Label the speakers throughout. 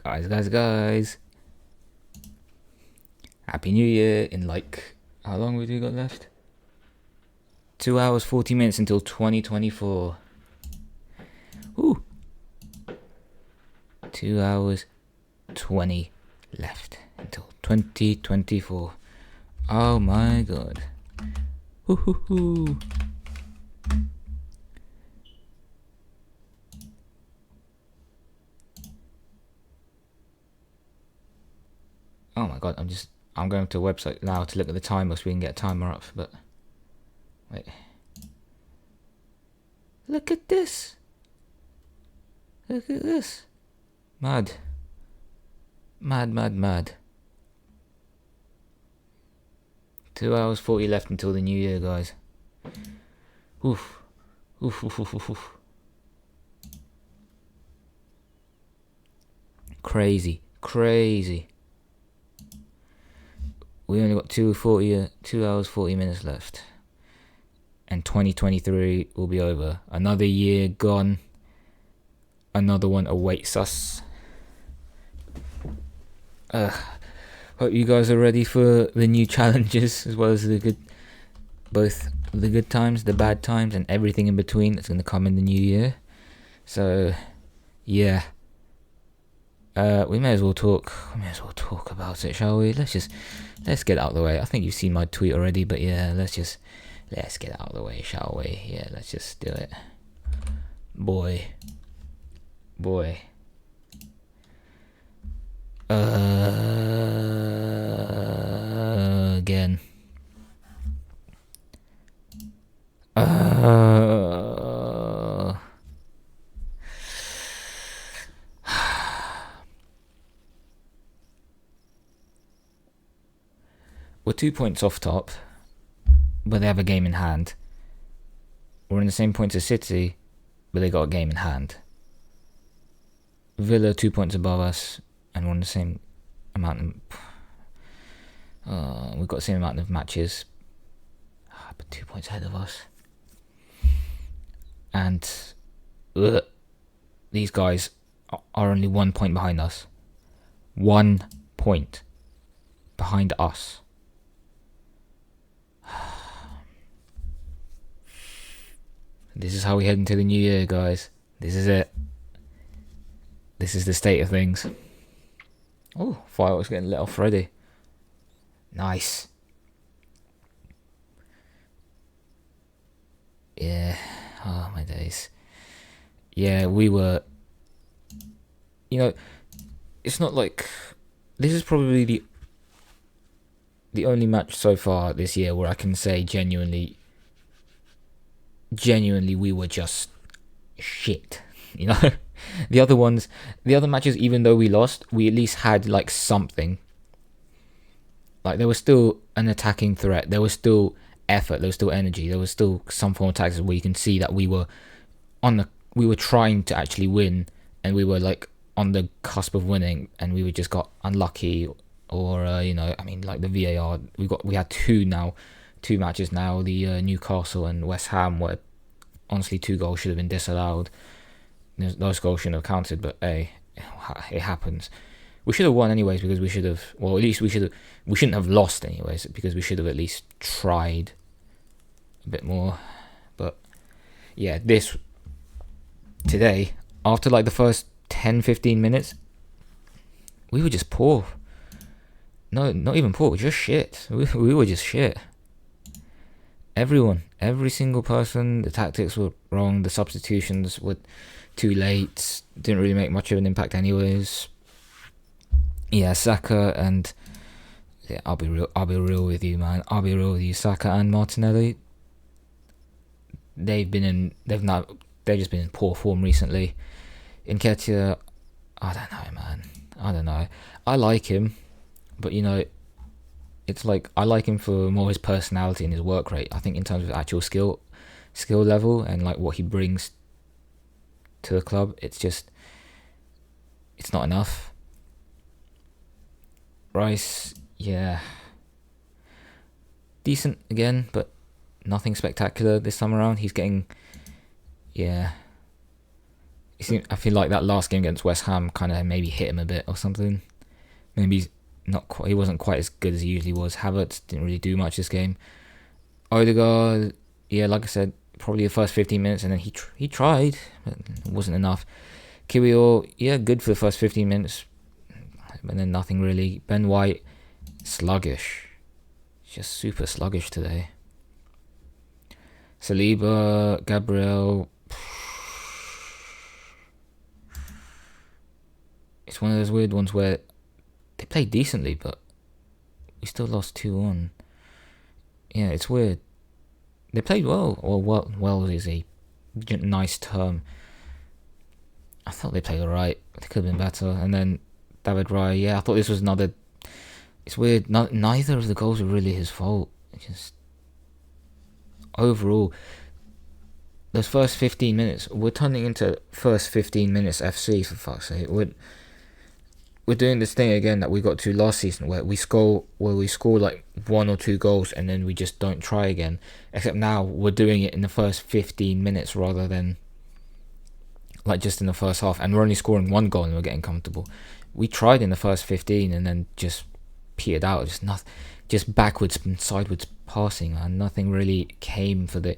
Speaker 1: Guys. Happy New Year in like, how long have we got left? 2 hours, 40 minutes until 2024. Ooh. 2 hours, 20 left until 2024. Oh my god. Hoo hoo hoo. Oh my god, I'm going to a website now to look at the timer so we can get a timer up, but wait. Look at this. Look at this. Mad. Mad. 2 hours 40 left until the new year, guys. Oof. Crazy. We only got 2 hours 40 minutes left. And 2023 will be over. Another year gone. Another one awaits us. Hope you guys are ready for the new challenges as well as both the good times, the bad times, and everything in between that's going to come in the new year. So, yeah. We may as well talk about it, shall we? Let's get out of the way. I think you've seen my tweet already, but yeah, let's get out of the way, shall we? Yeah, let's just do it. Boy. Again. We're 2 points off top, but they have a game in hand. We're in the same points as City, but they got a game in hand. Villa 2 points above us, and we're on the same amount of... we've got the same amount of matches, but 2 points ahead of us. And these guys are only 1 point behind us. 1 point behind us. This is how we head into the new year, guys. This is it. This is the state of things. Oh, fireworks getting lit off already. Nice. Yeah. Oh, my days. Yeah, we were... it's not like... This is probably the only match so far this year where I can say genuinely we were just shit. The other matches, even though we lost, we at least had like something. Like there was still an attacking threat, there was still effort, there was still energy, there was still some form of tactics where you can see that we were trying to actually win, and we were like on the cusp of winning, and we just got unlucky, or like the VAR. We had two matches now, the Newcastle and West Ham, where honestly 2 goals should have been disallowed. Those goals shouldn't have counted, but hey, it happens. We should have won anyways, because we should have, well, at least we shouldn't have lost anyways, because we should have at least tried a bit more. But yeah, today, after like the first 10-15 minutes, we were just poor. No, not even poor, just shit. We were just shit. Every single person, the tactics were wrong, the substitutions were too late, didn't really make much of an impact anyways. Yeah, Saka and... Yeah, I'll be real with you, man. Saka and Martinelli, they've just been in poor form recently. Nketiah, I don't know, man. I don't know. I like him, but it's like I like him for more his personality and his work rate. I think in terms of actual skill level and like what he brings to the club, it's not enough. Rice, yeah, decent again, but nothing spectacular this time around. He's getting, yeah, I feel like that last game against West Ham kind of maybe hit him a bit or something. Maybe not quite. He wasn't quite as good as he usually was. Havertz didn't really do much this game. Odegaard, yeah, like I said, probably the first 15 minutes, and then he tried, but it wasn't enough. Kiwior, yeah, good for the first 15 minutes, but then nothing really. Ben White, sluggish, just super sluggish today. Saliba, Gabriel. It's one of those weird ones where they played decently, but we still lost 2-1. Yeah, it's weird. They played well, or well is a nice term. I thought they played alright. They could have been better. And then David Raya, yeah, I thought this was another. It's weird. Neither of the goals were really his fault. Just overall, those first 15 minutes, we're turning into first 15 minutes FC, for fuck's sake. We're doing this thing again that we got to last season, where we score like 1 or 2 goals and then we just don't try again. Except now we're doing it in the first 15 minutes rather than like just in the first half, and we're only scoring 1 goal and we're getting comfortable. We tried in the first 15 and then just petered out. Just backwards and sideways passing, and nothing really came for the.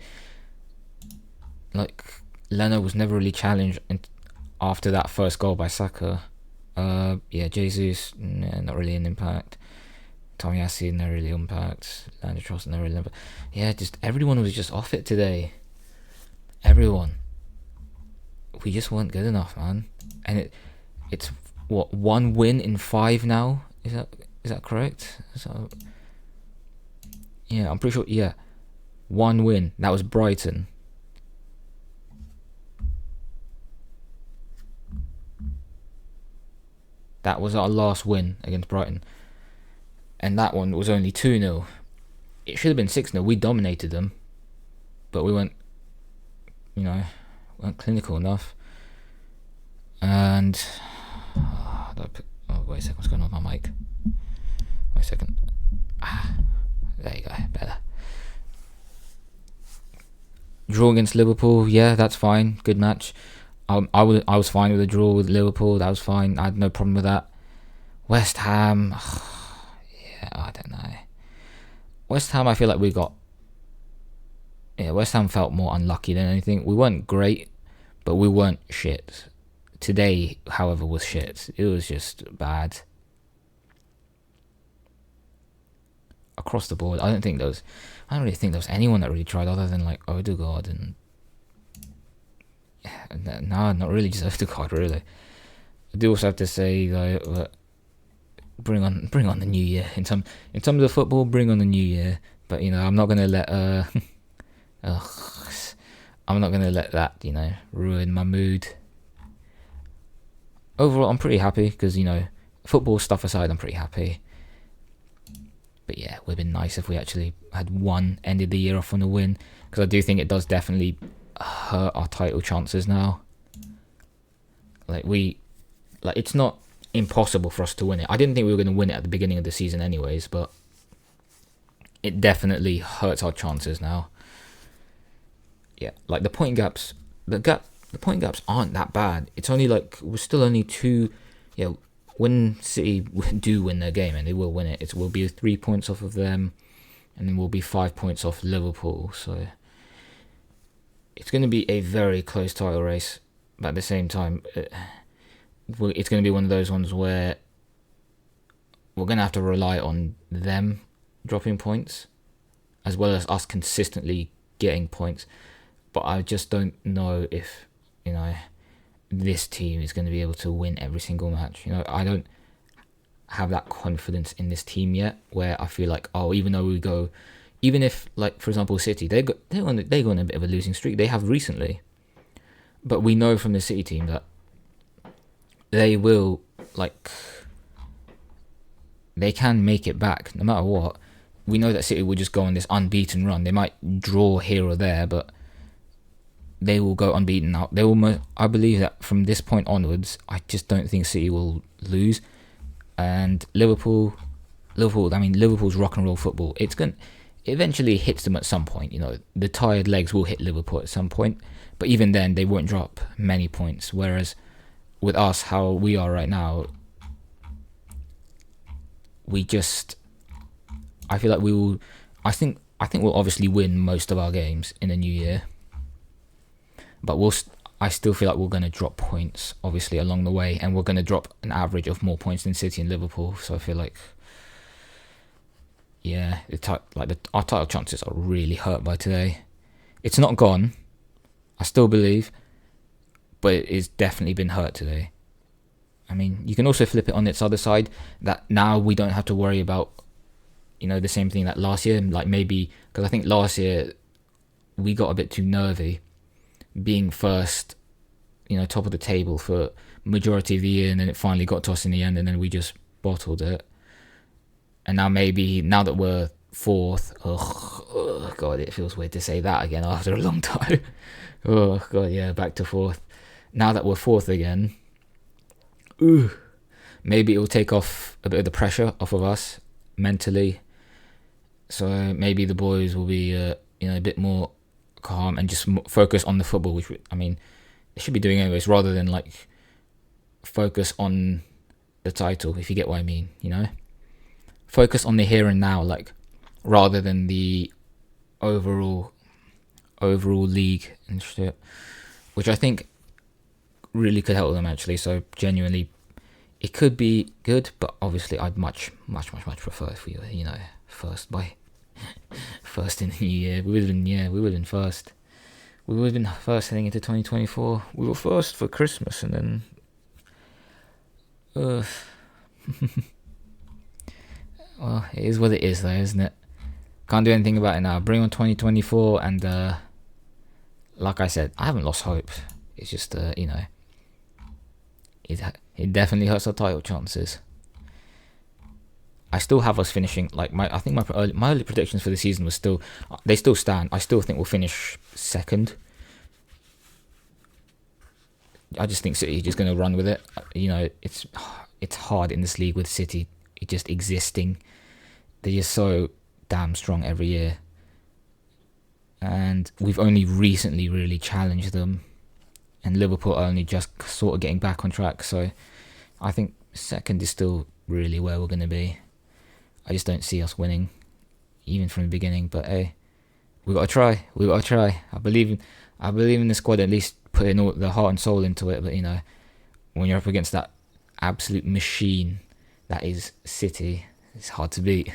Speaker 1: Like, Leno was never really challenged after that first goal by Saka. Yeah, Jesus, not really an impact. Tomiyasu, no really impact. Leandro Trossard, no really impact. Yeah, just everyone was just off it today. Everyone. We just weren't good enough, man. And it's what, 1 win in 5 now? Is that correct? So, yeah, I'm pretty sure. Yeah, 1 win. That was Brighton. That was our last win against Brighton. And that one was only 2-0. It should have been 6-0. We dominated them. But we weren't clinical enough. And... wait a second. What's going on with my mic? Wait a second. There you go. Better. Draw against Liverpool. Yeah, that's fine. Good match. I was fine with the draw with Liverpool. That was fine. I had no problem with that. West Ham, yeah, I don't know. West Ham, I feel like West Ham felt more unlucky than anything. We weren't great, but we weren't shit. Today, however, was shit. It was just bad across the board. I don't really think there was anyone that really tried other than like Odegaard and. No, not really, just Odegaard, really. I do also have to say though that bring on the new year. In terms of football, bring on the new year. But I'm not gonna let I'm not gonna let that ruin my mood. Overall, I'm pretty happy because football stuff aside, I'm pretty happy. But yeah, it would have been nice if we actually had ended the year off on a win, because I do think it does definitely hurt our title chances now. It's not impossible for us to win it. I didn't think we were going to win it at the beginning of the season anyways, but it definitely hurts our chances now. Yeah, like the point gaps aren't that bad. It's only we're still only 2. Yeah, when City do win their game, and they will win it, we'll be 3 points off of them, and then we'll be 5 points off Liverpool. So it's going to be a very close title race, but at the same time, it's going to be one of those ones where we're going to have to rely on them dropping points, as well as us consistently getting points. But I just don't know if, this team is going to be able to win every single match. I don't have that confidence in this team yet, where I feel like, even if, for example, City, they go on a bit of a losing streak. They have recently. But we know from the City team that they will, they can make it back no matter what. We know that City will just go on this unbeaten run. They might draw here or there, but they will go unbeaten now. I believe that from this point onwards, I just don't think City will lose. And Liverpool's rock and roll football. It's eventually hits them at some point. The tired legs will hit Liverpool at some point, but even then they won't drop many points. Whereas with us, how we are right now, I feel like we will. I think we'll obviously win most of our games in the new year, but I still feel like we're going to drop points, obviously, along the way, and we're going to drop an average of more points than City and Liverpool. So I feel like, yeah, our title chances are really hurt by today. It's not gone, I still believe, but it's definitely been hurt today. I mean, you can also flip it on its other side, that now we don't have to worry about, the same thing that last year. Like maybe, because I think last year we got a bit too nervy, being first, top of the table for majority of the year, and then it finally got to us in the end, and then we just bottled it. And now that we're fourth, oh god, it feels weird to say that again after a long time. Oh god, yeah, back to fourth. Now that we're fourth again, maybe it will take off a bit of the pressure off of us mentally. So maybe the boys will be, a bit more calm and just focus on the football, which, I mean, they should be doing anyways, rather than like focus on the title, if you get what I mean, Focus on the here and now, like, rather than the overall league and shit, which I think really could help them actually. So genuinely, it could be good, but obviously I'd much prefer if we were, first in the new year. We would have been first. We would have been first heading into 2024. We were first for Christmas, and then well, it is what it is though, isn't it? Can't do anything about it now. Bring on 2024, and like I said, I haven't lost hope. It's just it definitely hurts our title chances. I still have us finishing, like, I think my early predictions for the season was still stand. I still think we'll finish second. I just think City are just going to run with it. It's hard in this league with City just existing. They're just so damn strong every year, and we've only recently really challenged them, and Liverpool are only just sort of getting back on track. So I think second is still really where we're going to be. I just don't see us winning, even from the beginning. But hey, we got to try. I believe in the squad, at least putting all the heart and soul into it. But when you're up against that absolute machine that is City, it's hard to beat.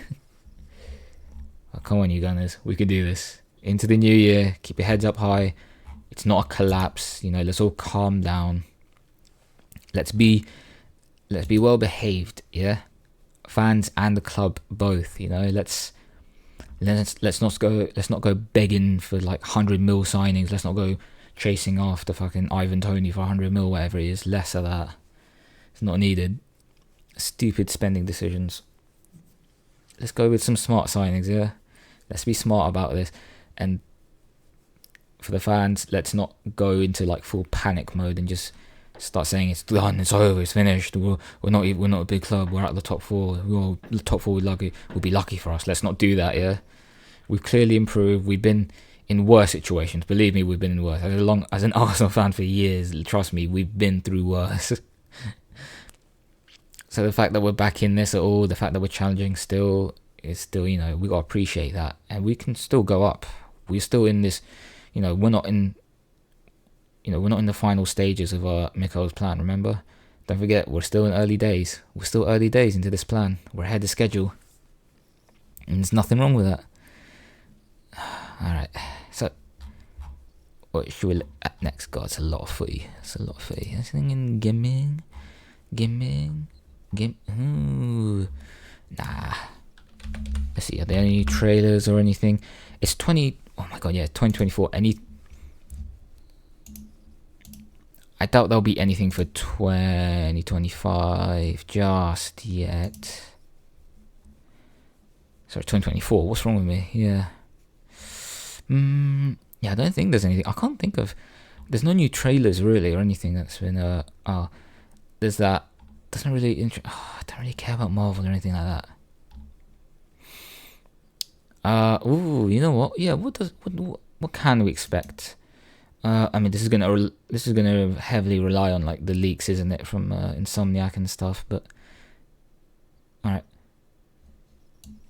Speaker 1: Oh, come on, you Gunners, we could do this. Into the new year, keep your heads up high. It's not a collapse. Let's all calm down. Let's be well behaved. Yeah. Fans and the club both, let's not go begging for like 100 mil signings. Let's not go chasing after fucking Ivan Toney for 100 mil, whatever it is. Less of that. It's not needed. Stupid spending decisions. Let's go with some smart signings, yeah? Let's be smart about this. And for the fans, let's not go into like full panic mode and just start saying it's done, it's over, it's finished. We're not a big club. We're at the top four. The top four will be lucky for us. Let's not do that. Yeah, we've clearly improved. We've been in worse situations. Believe me, we've been in worse. As an Arsenal fan for years, trust me, we've been through worse. So the fact that we're back in this at all, the fact that we're challenging still, we gotta appreciate that, and we can still go up. We're still in this. We're not in the final stages of Mikel's plan, remember? Don't forget, we're still in early days. We're still early days into this plan. We're ahead of schedule. And there's nothing wrong with that. Alright, so what should we look at next? God, it's a lot of footy. Anything in gaming? Ooh. Nah. Let's see, are there any trailers or anything? It's 2024. I doubt there'll be anything for 2025 just yet. Sorry, 2024. What's wrong with me? Yeah. Yeah, I don't think there's anything. I can't think of. There's no new trailers really or anything that's been. There's that. Doesn't really. I don't really care about Marvel or anything like that. Ooh, you know what? Yeah, what can we expect? I mean, this is gonna heavily rely on like the leaks, isn't it, from Insomniac and stuff? But all right,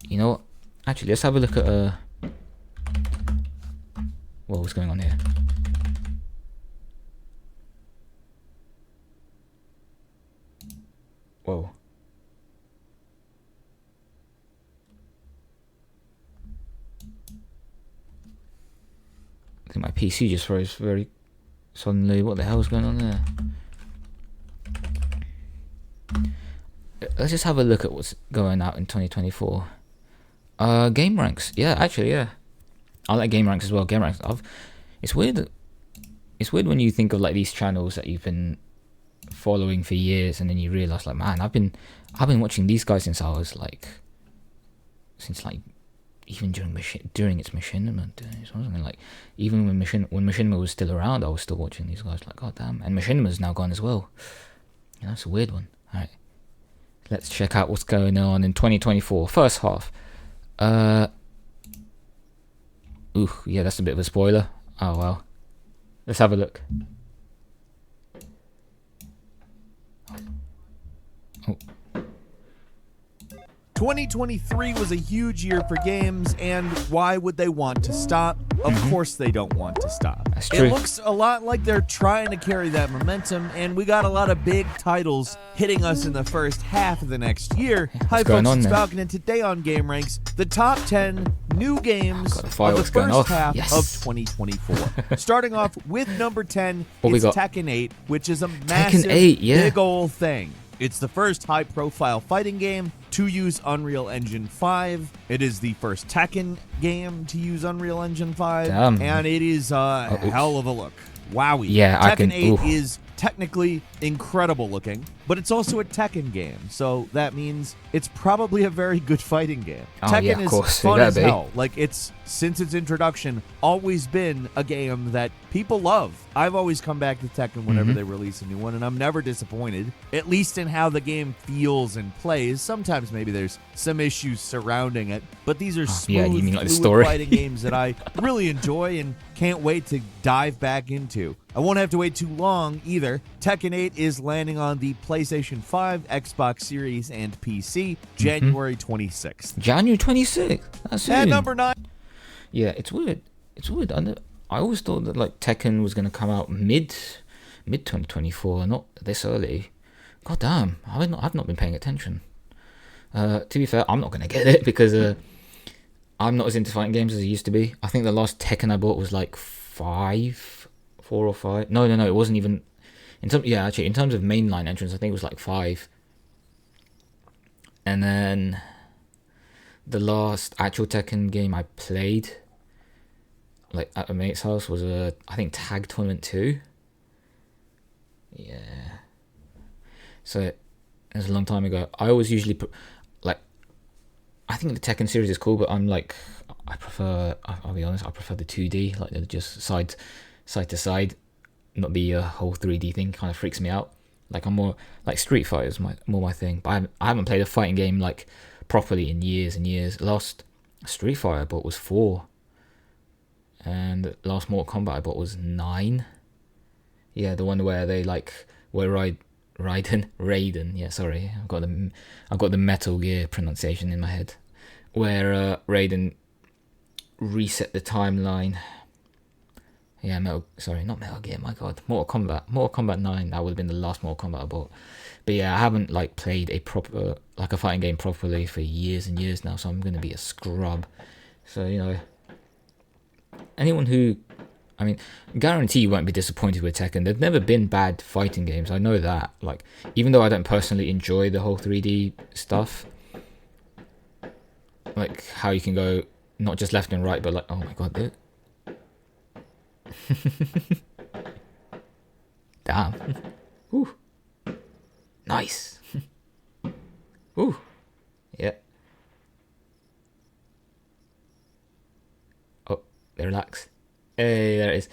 Speaker 1: you know what? Actually, let's have a look at what's going on here. Whoa. I think my PC just froze very suddenly. What the hell is going on there? Let's just have a look at what's going out in 2024. Game ranks. Yeah, actually, yeah. I like game ranks as well. Game ranks. It's weird. It's weird when you think of like these channels that you've been following for years, and then you realize, like, man, I've been watching these guys since even during its machinima days, wasn't it? Like, even when machinima was still around, I was still watching these guys. Like, god damn. And machinima's now gone as well. You know, it's a weird one. All right, let's check out what's going on in 2024 first half. Ooh, yeah, that's a bit of a spoiler. Oh well, let's have a look. Oh.
Speaker 2: 2023 was a huge year for games, and why would they want to stop? Of course they don't want to stop.
Speaker 1: That's true.
Speaker 2: It looks a lot like they're trying to carry that momentum, and we got a lot of big titles hitting us in the first half of the next year. Hi folks, it's Falcon, and today on Game Ranks, the top 10 new games of the first half of 2024. Starting off with number 10, it's Tekken 8, which is a massive, big old thing. It's the first high-profile fighting game to use Unreal Engine 5. It is the first Tekken game to use Unreal Engine 5. And it is a hell of a look. Wowie.
Speaker 1: Yeah,
Speaker 2: Tekken 8 is technically incredible looking, but it's also a Tekken game, so that means it's probably a very good fighting game. Tekken is fun as hell. Like, it's, since its introduction, always been a game that people love. I've always come back to Tekken whenever they release a new one, and I'm never disappointed, at least in how the game feels and plays. Sometimes maybe there's some issues surrounding it, but these are smooth, fluid fighting games that I really enjoy and can't wait to dive back into. I won't have to wait too long either. Tekken 8 is landing on the PlayStation 5, Xbox Series, and PC January 26th.
Speaker 1: January 26th? That's soon.
Speaker 2: At number 9.
Speaker 1: Yeah, it's weird. It's weird. I always thought that like Tekken was going to come out mid 2024, not this early. God damn, I've not been paying attention. To be fair, I'm not going to get it because I'm not as into fighting games as I used to be. I think the last Tekken I bought was like 4 or 5. No, it wasn't even. In terms of mainline entrance, I think it was like 5. And then the last actual Tekken game I played, like at a mate's house, was I think Tag Tournament 2. Yeah. So it was a long time ago. I always usually put, like, I think the Tekken series is cool, but I'll be honest, I prefer the 2D, like they're just side to side. Not the whole 3D thing kind of freaks me out. Like, I'm more like Street Fighter is more my thing. But I haven't played a fighting game like properly in years and years. Last Street Fighter I bought was 4, and last Mortal Kombat I bought was 9. Yeah, the one where they Raiden. Yeah, sorry, I've got the Metal Gear pronunciation in my head, where Raiden reset the timeline. Yeah, not Metal Gear, my god. Mortal Kombat 9, that would have been the last Mortal Kombat I bought. But yeah, I haven't like played a proper, like a fighting game properly for years and years now, so I'm going to be a scrub. So, you know, anyone who, I mean, guarantee you won't be disappointed with Tekken. There've never been bad fighting games, I know that. Like, even though I don't personally enjoy the whole 3D stuff, like how you can go not just left and right, but like, oh my god, dude. Damn. Ooh. Nice. Ooh. Yeah. Oh, they relax. Hey, there it is.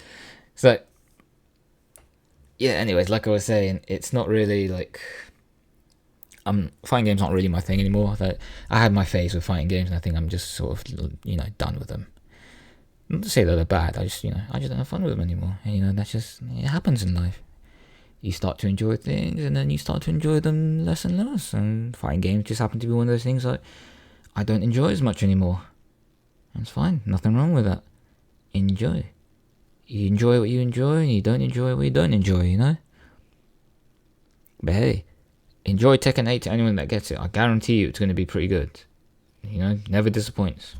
Speaker 1: So, yeah, anyways, like I was saying, it's not really like, Fighting games aren't really my thing anymore. That I had my phase with fighting games, and I think I'm just sort of done with them. Not to say that they're bad. I just don't have fun with them anymore. And that's just it happens in life. You start to enjoy things, and then you start to enjoy them less and less. And fighting games just happen to be one of those things that I don't enjoy as much anymore. That's fine. Nothing wrong with that. Enjoy. You enjoy what you enjoy, and you don't enjoy what you don't enjoy. But hey, enjoy Tekken 8 to anyone that gets it. I guarantee you it's going to be pretty good. Never disappoints.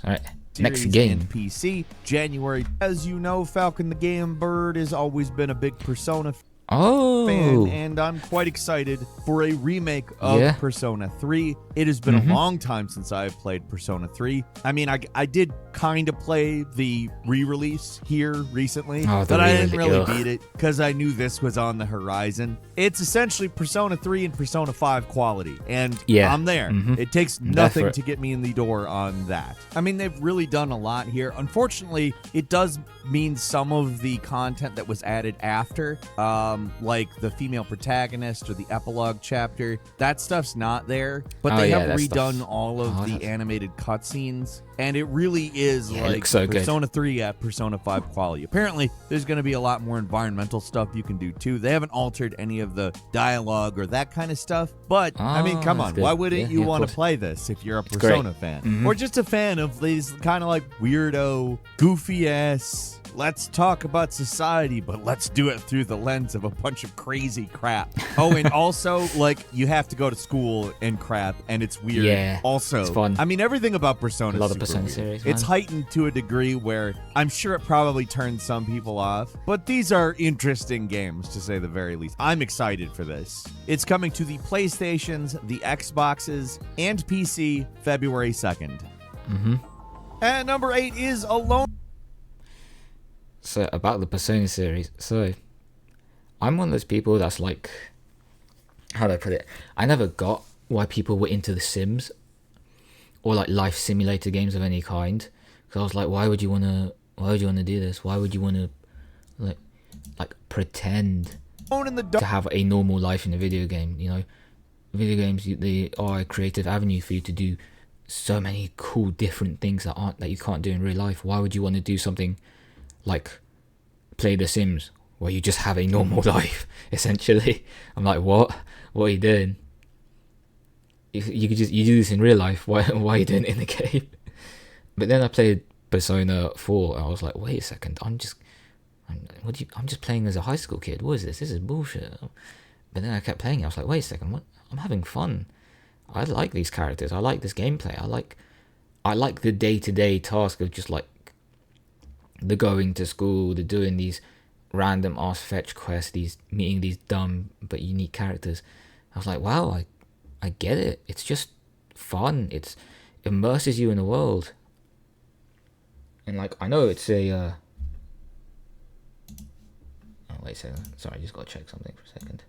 Speaker 1: Alright, next game.
Speaker 2: And PC, January. As you know, Falcon the Game Bird has always been a big Persona fan, and I'm quite excited for a remake of Persona 3. It has been a long time since I've played Persona 3. I mean, I did kind of play the re-release here recently, but I didn't really beat it because I knew this was on the horizon. It's essentially Persona 3 and Persona 5 quality, and I'm there. It takes nothing to get me in the door on that. I mean, they've really done a lot here. Unfortunately, it does mean some of the content that was added after, like the female protagonist or the epilogue chapter, that stuff's not there, but they have redone all of the animated cutscenes, and it really is like Persona 3 at Persona 5 quality. Apparently, there's going to be a lot more environmental stuff you can do too. They haven't altered any of the dialogue or that kind of stuff, but I mean, come on, why wouldn't you want to play this if you're a Persona fan? Or just a fan of these kind of like weirdo, goofy-ass, let's talk about society, but let's do it through the lens of a bunch of crazy crap. Oh, and also, like, you have to go to school and crap, and it's weird.
Speaker 1: Yeah,
Speaker 2: also,
Speaker 1: it's fun.
Speaker 2: I mean, everything about Persona is
Speaker 1: love the
Speaker 2: super
Speaker 1: Persona
Speaker 2: weird.
Speaker 1: series, man.
Speaker 2: It's heightened to a degree where I'm sure it probably turns some people off, but these are interesting games, to say the very least. I'm excited for this. It's coming to the PlayStations, the Xboxes, and PC February 2nd. And number 8 is Alone.
Speaker 1: So, about the Persona series. So, I'm one of those people that's like, how do I put it? I never got why people were into The Sims or like life simulator games of any kind. Because I was like, why would you want to do this? Why would you want to like pretend to have a normal life in a video game? Video games, they are a creative avenue for you to do so many cool different things that you can't do in real life. Why would you want to do something like play The Sims where you just have a normal life, essentially? I'm like, what are you doing? You do this in real life. Why are you doing it in the game? But then I played Persona 4 and I was like, wait a second, I'm just playing as a high school kid. What is this? This is bullshit. But then I kept playing it. I was like, wait a second, what? I'm having fun. I like these characters. I like this gameplay. I like the day-to-day task of just like the going to school, the doing these random ass fetch quests, meeting these dumb but unique characters. I was like, wow, I get it. It's just fun. It immerses you in the world. And like, I know it's a oh wait a second. Sorry, I just gotta check something for a second.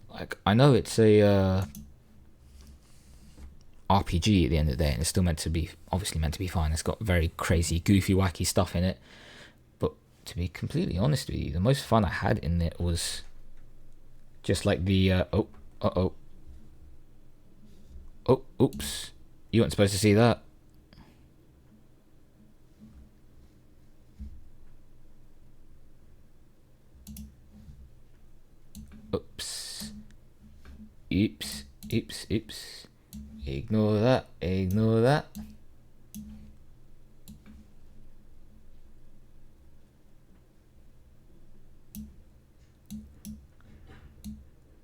Speaker 1: Like, I know it's a RPG at the end of the day, and it's still obviously meant to be fun. It's got very crazy, goofy, wacky stuff in it. But to be completely honest with you, the most fun I had in it was just like the oops, you weren't supposed to see that. Oops. Oops. Ignore that.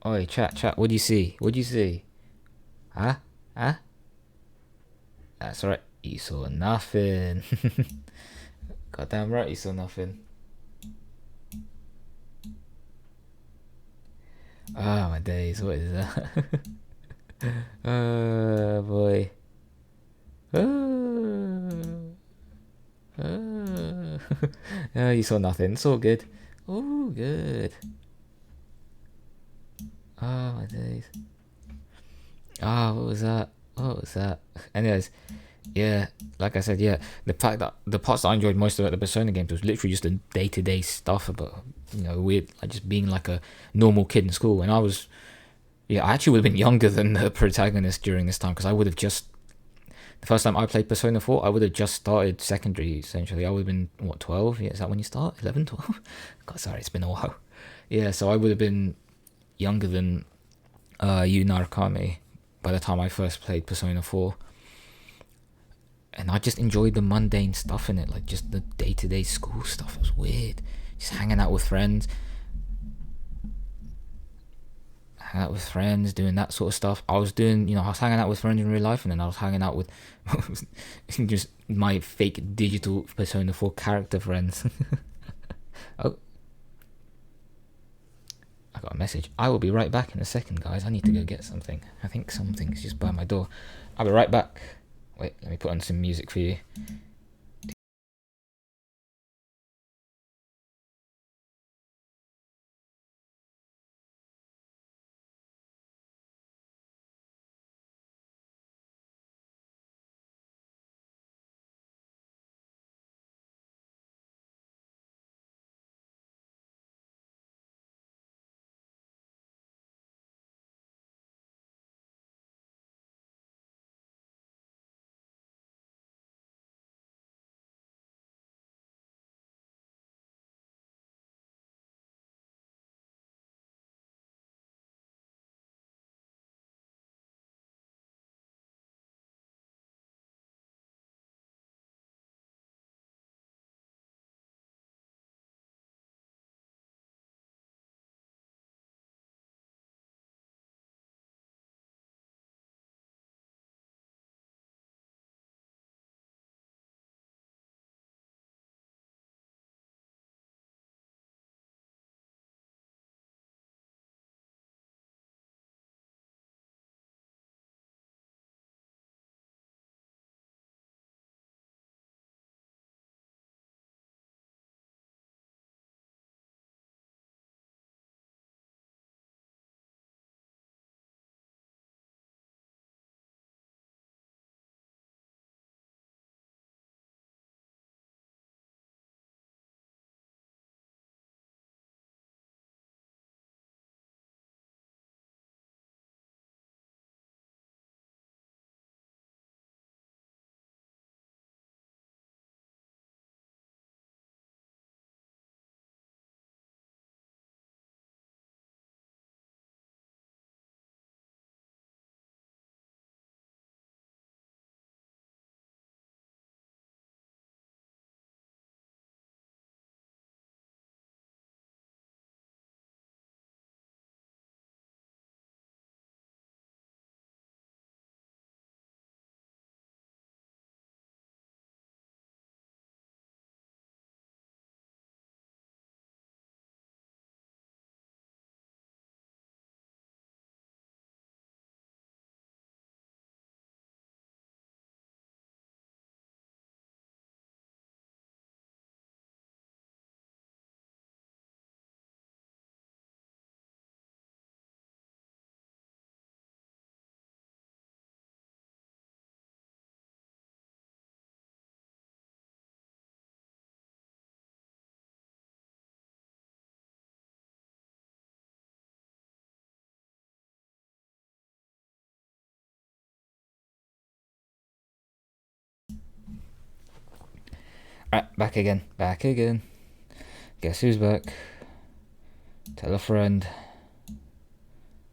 Speaker 1: Oi, chat, what do you see? Huh? That's right, you saw nothing. Goddamn right, you saw nothing. Oh, my days, what is that? Oh, boy. Oh, you saw nothing. It's all good. Oh, good. Oh, my days. Ah, what was that? what was that? Anyways, yeah, like I said, yeah, the fact that the parts that I enjoyed most about the Persona games was literally just the day-to-day stuff about, weird, like just being like a normal kid in school. And I actually would have been younger than the protagonist during this time, because I would have just, the first time I played Persona 4, I would have just started secondary, essentially. I would have been, 12? Yeah, is that when you start? 11, 12? God, sorry, it's been a while. Yeah, so I would have been younger than Yu Narukami by the time I first played Persona 4. And I just enjoyed the mundane stuff in it, like just the day-to-day school stuff. It was weird. Just hanging out with friends, doing that sort of stuff. I was hanging out with friends in real life, and then I was hanging out with just my fake digital Persona 4 character friends. Oh, I got a message. I will be right back in a second, guys. I need to go get something. I think something's just by my door. I'll be right back. Wait, let me put on some music for you. Alright, back again. Guess who's back? Tell a friend.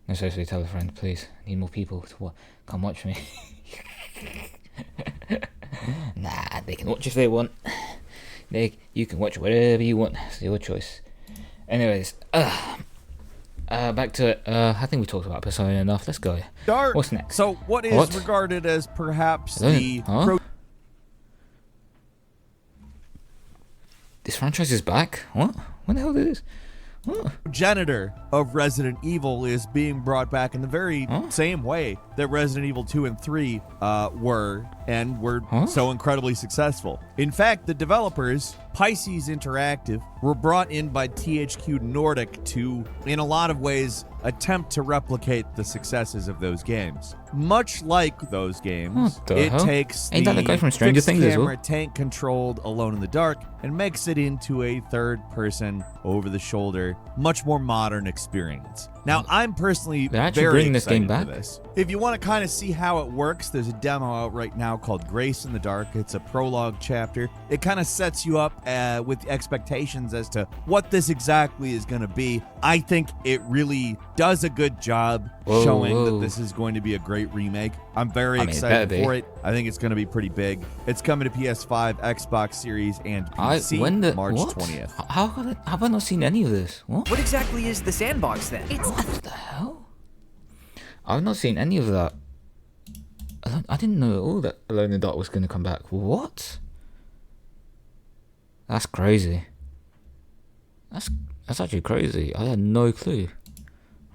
Speaker 1: No, seriously, tell a friend, please. I need more people to come watch me. Nah, they can watch if they want. You can watch whatever you want. It's your choice. Anyways, back to it. I think we talked about Persona enough. Let's go.
Speaker 2: Start.
Speaker 1: What's next?
Speaker 2: So, what is regarded as perhaps the...
Speaker 1: This franchise is back? What? When the hell did this? What?
Speaker 2: Progenitor of Resident Evil is being brought back in the very same way that Resident Evil 2 and 3 were so incredibly successful. In fact, the developers Pisces Interactive were brought in by THQ Nordic to, in a lot of ways, attempt to replicate the successes of those games. Much like those games, it takes
Speaker 1: Ain't that the guy from Stranger Things as well?
Speaker 2: tank-controlled Alone in the Dark and makes it into a third-person, over-the-shoulder, much more modern experience. Now, I'm personally very excited for this. If you want to kind of see how it works, there's a demo out right now called Grace in the Dark. It's a prologue chapter. It kind of sets you up with expectations as to what this exactly is going to be. I think it really does a good job showing that this is going to be a great remake. I'm very excited for it. I think it's going to be pretty big. It's coming to PS5, Xbox Series, and PC March 20th.
Speaker 1: How have I not seen any of this?
Speaker 3: What exactly is the sandbox then?
Speaker 1: What the hell? I've not seen any of that. I didn't know at all that Alone in the Dark was going to come back. What? That's crazy. That's actually crazy. I had no clue.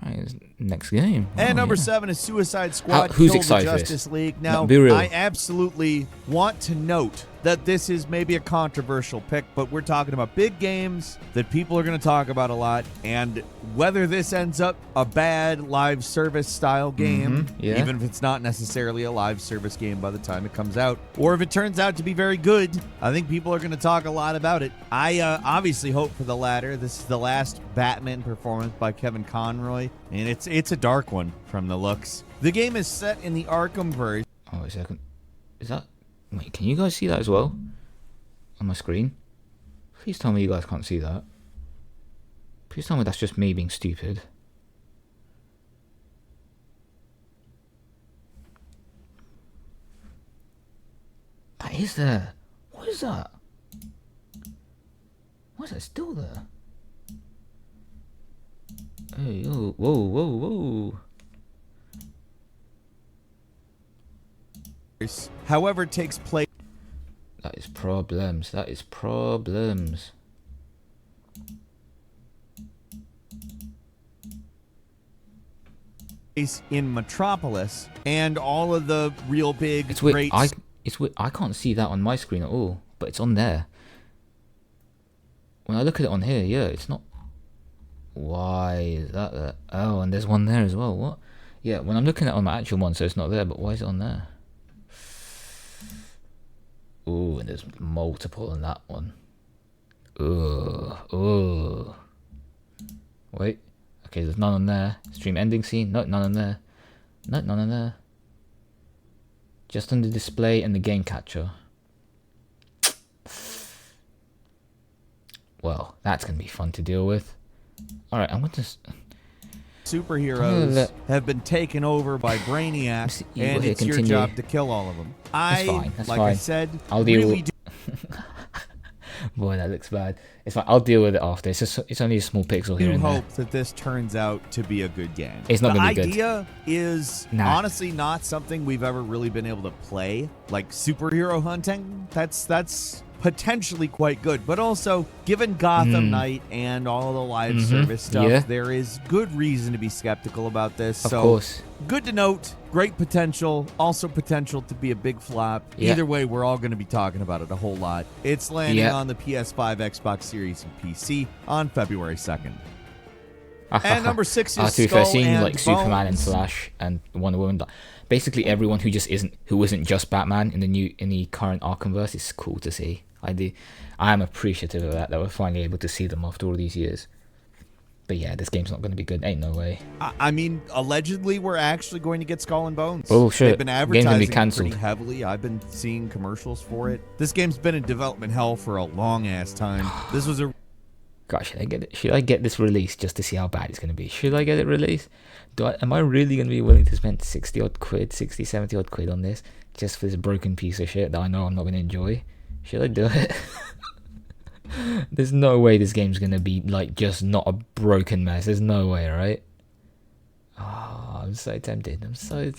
Speaker 1: Right, next game.
Speaker 2: And number 7 is Suicide Squad.
Speaker 1: Who's
Speaker 2: Kill
Speaker 1: excited
Speaker 2: the
Speaker 1: for
Speaker 2: Justice
Speaker 1: this?
Speaker 2: League. Now,
Speaker 1: be real.
Speaker 2: I absolutely want to note that this is maybe a controversial pick, but we're talking about big games that people are going to talk about a lot, and whether this ends up a bad live service style game, even if it's not necessarily a live service game by the time it comes out, or if it turns out to be very good, I think people are going to talk a lot about it. I obviously hope for the latter. This is the last Batman performance by Kevin Conroy, and it's a dark one from the looks. The game is set in the Arkhamverse.
Speaker 1: Oh, wait a second. Is that... Wait, can you guys see that as well? On my screen? Please tell me you guys can't see that. Please tell me that's just me being stupid. That is there. What is that? Why is that still there? Hey, oh, whoa, whoa, whoa.
Speaker 2: However, takes place.
Speaker 1: That is problems. That is problems.
Speaker 2: In Metropolis, and all of the real big.
Speaker 1: It's weird. I can't see that on my screen at all, but it's on there. When I look at it on here, yeah, it's not. Why is that there? Oh, and there's one there as well. What? Yeah, when I'm looking at it on my actual one, so it's not there. But why is it on there? Ooh, and there's multiple on that one. Ooh. Wait. Okay, there's none on there. Stream ending scene. No, none on there. No, none on there. Just on the display and the game catcher. Well, that's going to be fun to deal with. Alright, I'm going to...
Speaker 2: Superheroes have been taken over by Brainiac, and it's your job to kill all of them.
Speaker 1: That's fine.
Speaker 2: I said,
Speaker 1: I'll deal with... Boy, that looks bad. It's fine. I'll deal with it after. It's only a small pixel here and there.
Speaker 2: I hope that this turns out to be a good game.
Speaker 1: It's not going to be good.
Speaker 2: The idea is honestly not something we've ever really been able to play. Like superhero hunting, that's potentially quite good, but also given Gotham Knight and all the live service stuff, there is good reason to be skeptical about this.
Speaker 1: Of course.
Speaker 2: Good to note, great potential, also potential to be a big flop. Either way, we're all going to be talking about it a whole lot. It's landing on the PS5, Xbox Series, and PC on February 2nd. And number 6 is
Speaker 1: to be fair, seeing like
Speaker 2: Bones.
Speaker 1: Superman and Flash and Wonder Woman, basically everyone who isn't just Batman in the current Arkhamverse is cool to see. I am appreciative of that we're finally able to see them after all these years. But yeah, this game's not going to be good. Ain't no way.
Speaker 2: I mean, allegedly, we're actually going to get Skull and Bones.
Speaker 1: Oh shit!
Speaker 2: They've been advertising pretty heavily. I've been seeing commercials for it. This game's been in development hell for a long ass time. This was a.
Speaker 1: God, should I get it? Should I get this released just to see how bad it's going to be? Should I get it released? Am I really going to be willing to spend 60 odd quid, 60, 70 odd quid on this just for this broken piece of shit that I know I'm not going to enjoy? Should I do it? There's no way this game's gonna be like just not a broken mess. There's no way, right? Oh, I'm so tempted.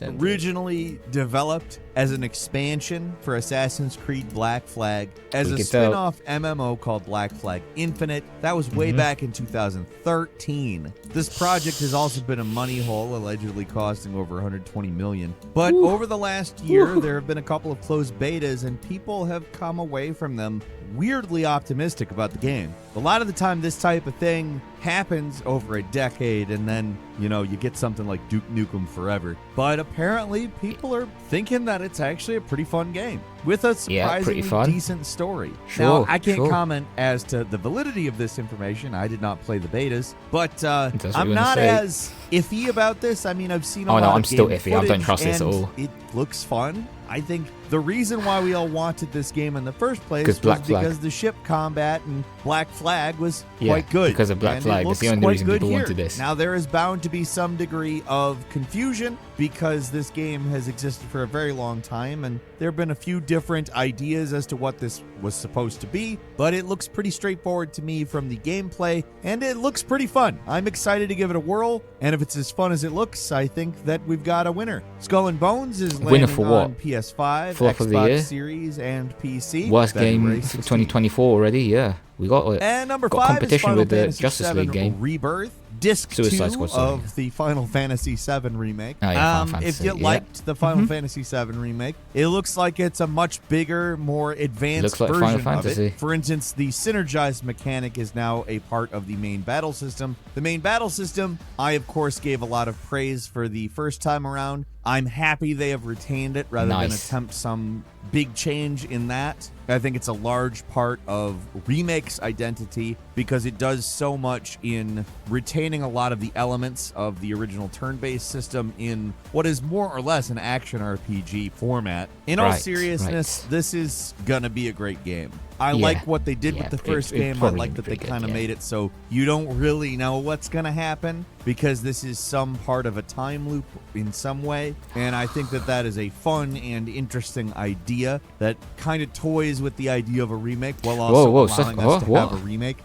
Speaker 2: Originally developed as an expansion for Assassin's Creed Black Flag as a spin-off MMO called Black Flag Infinite. That was way back in 2013. This project has also been a money hole, allegedly costing over $120 million. But over the last year, there have been a couple of closed betas, and people have come away from them weirdly optimistic about the game. A lot of the time, this type of thing happens over a decade, and then, you get something like Duke Nukem Forever. But apparently, people are thinking that it's actually a pretty fun game with a surprisingly decent story. Now, I can't comment as to the validity of this information. I did not play the betas, but I'm not as iffy about this. I mean, I've seen a lot of
Speaker 1: I'm still
Speaker 2: game
Speaker 1: iffy. I don't trust this at all.
Speaker 2: It looks fun. I think the reason why we all wanted this game in the first place was because the ship combat and Black Flag was quite good.
Speaker 1: Because of Black Flag. That's the only reason people wanted this.
Speaker 2: Now, there is bound to be some degree of confusion because this game has existed for a very long time, and there have been a few different ideas as to what this was supposed to be, but it looks pretty straightforward to me from the gameplay, and it looks pretty fun. I'm excited to give it a whirl, and if it's as fun as it looks, I think that we've got a winner. Skull and Bones is landing on PS5, Xbox Series, and PC.
Speaker 1: Worst game for 2024 already, yeah. We got it.
Speaker 2: And number
Speaker 1: got
Speaker 2: 5
Speaker 1: competition
Speaker 2: is Final
Speaker 1: with the
Speaker 2: Fantasy
Speaker 1: Justice
Speaker 2: VII
Speaker 1: League game.
Speaker 2: Rebirth. Disc
Speaker 1: Suicide
Speaker 2: 2
Speaker 1: Squad,
Speaker 2: of the Final Fantasy VII remake.
Speaker 1: Oh, yeah, Final
Speaker 2: if
Speaker 1: Fantasy,
Speaker 2: you liked the Final Fantasy VII remake, it looks like it's a much bigger, more advanced
Speaker 1: like
Speaker 2: version
Speaker 1: Final
Speaker 2: of
Speaker 1: Fantasy.
Speaker 2: it. For instance, the synergized mechanic is now a part of the main battle system. The main battle system, I of course gave a lot of praise for the first time around. I'm happy they have retained it rather than attempt some big change in that. I think it's a large part of Remake's identity because it does so much in retaining a lot of the elements of the original turn-based system in what is more or less an action RPG format. In all seriousness, this is gonna be a great game. I like what they did with the first game. I like that they kind of made it so you don't really know what's going to happen because this is some part of a time loop in some way. And I think that that is a fun and interesting idea that kind of toys with the idea of a remake while also allowing us to have a remake.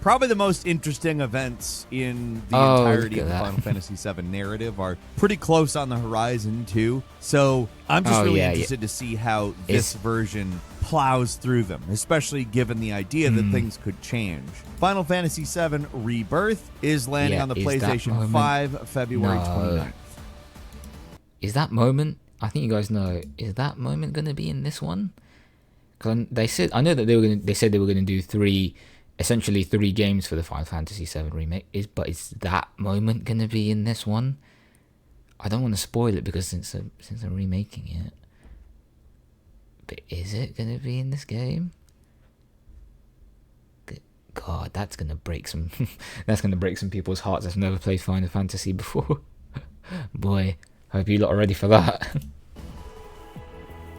Speaker 2: Probably the most interesting events in the entirety of the Final Fantasy VII narrative are pretty close on the horizon, too. So I'm just really interested to see how this version plows through them, especially given the idea that things could change. Final Fantasy VII Rebirth is landing on the PlayStation 5 February 29th.
Speaker 1: Is that moment, I think you guys know, is that moment going to be in this one? Because they said, I know that they said they were going to do essentially three games for the Final Fantasy VII remake. But is that moment going to be in this one? I don't want to spoil it because since they're remaking it. But is it going to be in this game? God, that's going to break some that's going to break some people's hearts that's never played Final Fantasy before. Boy, hope you lot are ready for that.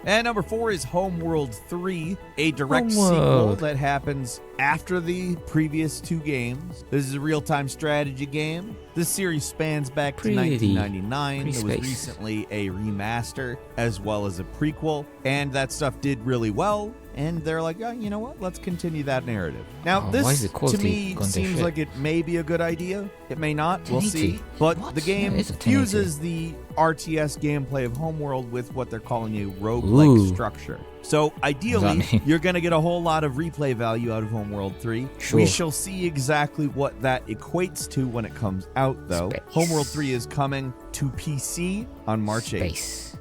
Speaker 2: And number 4 is Homeworld 3, a direct sequel that happens after the previous two games. This is a real-time strategy game. This series spans back to 1999. There was recently a remaster as well as a prequel, and that stuff did really well. And they're like, oh, you know what? Let's continue that narrative. Now, this, to me, seems like it may be a good idea. It may not. We'll see. But the game fuses the RTS gameplay of Homeworld with what they're calling a roguelike structure. So, ideally, you're going to get a whole lot of replay value out of Homeworld 3. Sure. We shall see exactly what that equates to when it comes out, though. Homeworld 3 is coming to PC on March 8th.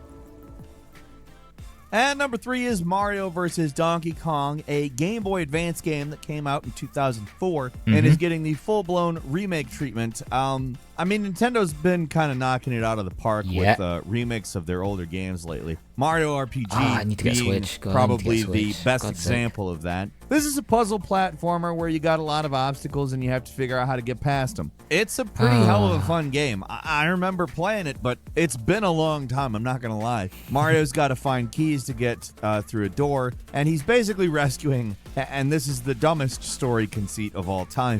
Speaker 2: And number 3 is Mario vs. Donkey Kong, a Game Boy Advance game that came out in 2004 and is getting the full-blown remake treatment. I mean, Nintendo's been kind of knocking it out of the park with remakes of their older games lately. Mario RPG being probably the best example of that. This is a puzzle platformer where you got a lot of obstacles and you have to figure out how to get past them. It's a pretty hell of a fun game. I remember playing it, but it's been a long time, I'm not going to lie. Mario's got to find keys to get through a door, and he's basically rescuing, and this is the dumbest story conceit of all time,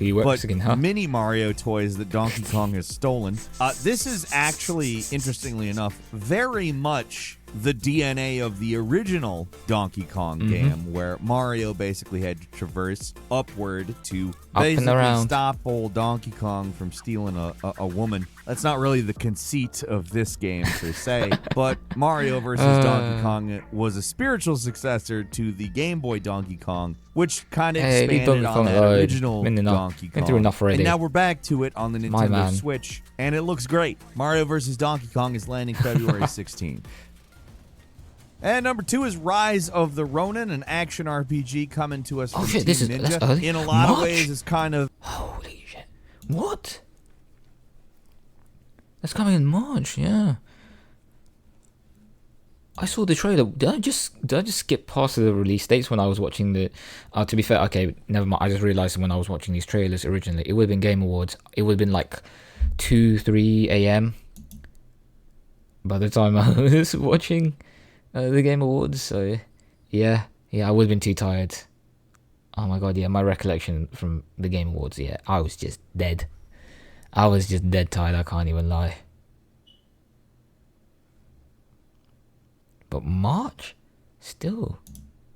Speaker 2: mini Mario toys that Donkey Kong has stolen. This is actually, interestingly enough, very much the DNA of the original Donkey Kong game, where Mario basically had to traverse upward to basically stop old Donkey Kong from stealing a woman. That's not really the conceit of this game per se, but Mario vs. Donkey Kong was a spiritual successor to the Game Boy Donkey Kong, which kind of expanded on that original Donkey Kong. And now we're back to it on the Nintendo Switch, and it looks great. Mario vs. Donkey Kong is landing February 16th. And number 2 is Rise of the Ronin, an action RPG coming to us from
Speaker 1: shit,
Speaker 2: Team Ninja.
Speaker 1: That's early.
Speaker 2: In a lot
Speaker 1: March?
Speaker 2: of ways, it's kind of...
Speaker 1: Holy shit. What? That's coming in March, yeah. I saw the trailer. Did I just skip past the release dates when I was watching the... to be fair, okay, never mind. I just realised when I was watching these trailers originally, it would have been Game Awards. It would have been like 2, 3 a.m. by the time I was watching the Game Awards. So, yeah, I would have been too tired. Oh my god, yeah, my recollection from the Game Awards, yeah, I was just dead. I was just dead tired, I can't even lie. But March? Still.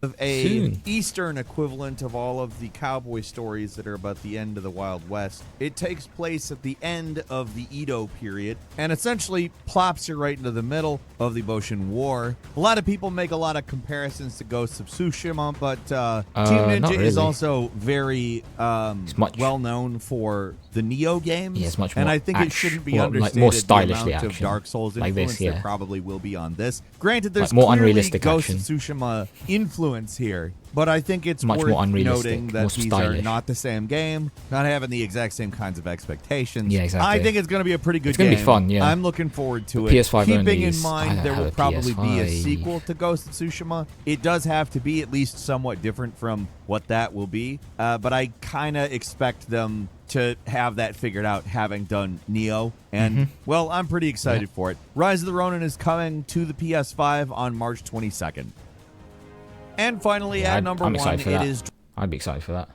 Speaker 2: Of a
Speaker 1: soon.
Speaker 2: Eastern equivalent of all of the cowboy stories that are about the end of the Wild West. It takes place at the end of the Edo period and essentially plops you right into the middle of the Boshin War. A lot of people make a lot of comparisons to Ghost of Tsushima, but Team Ninja
Speaker 1: really.
Speaker 2: is also very well known for the Neo games.
Speaker 1: Yeah, it's much more
Speaker 2: and I think it shouldn't be understated
Speaker 1: like more stylishly
Speaker 2: the amount of
Speaker 1: action.
Speaker 2: Dark Souls
Speaker 1: Like
Speaker 2: influence
Speaker 1: this, yeah.
Speaker 2: there probably will be on this. Granted, there's
Speaker 1: Like more
Speaker 2: clearly
Speaker 1: unrealistic
Speaker 2: Ghost
Speaker 1: action.
Speaker 2: of Tsushima influence here, but I think it's
Speaker 1: Much
Speaker 2: worth
Speaker 1: more unrealistic,
Speaker 2: noting that
Speaker 1: more
Speaker 2: these
Speaker 1: stylish.
Speaker 2: are not the same game, not having the exact same kinds of expectations.
Speaker 1: Yeah, exactly.
Speaker 2: I think it's going to be a pretty good
Speaker 1: It's
Speaker 2: game.
Speaker 1: gonna be fun, yeah.
Speaker 2: I'm looking forward to
Speaker 1: The
Speaker 2: it.
Speaker 1: PS5
Speaker 2: Keeping
Speaker 1: only
Speaker 2: in
Speaker 1: is- I
Speaker 2: mind
Speaker 1: don't
Speaker 2: there
Speaker 1: have
Speaker 2: will
Speaker 1: a
Speaker 2: probably be a
Speaker 1: PS5.
Speaker 2: sequel to Ghost of Tsushima. It does have to be at least somewhat different from what that will be, but I kind of expect them to have that figured out, having done Neo. And, well, I'm pretty excited for it. Rise of the Ronin is coming to the PS5 on March 22nd. And finally,
Speaker 1: Yeah,
Speaker 2: at number
Speaker 1: I'm
Speaker 2: 1,
Speaker 1: excited for
Speaker 2: it
Speaker 1: that.
Speaker 2: is
Speaker 1: I'd be excited for that.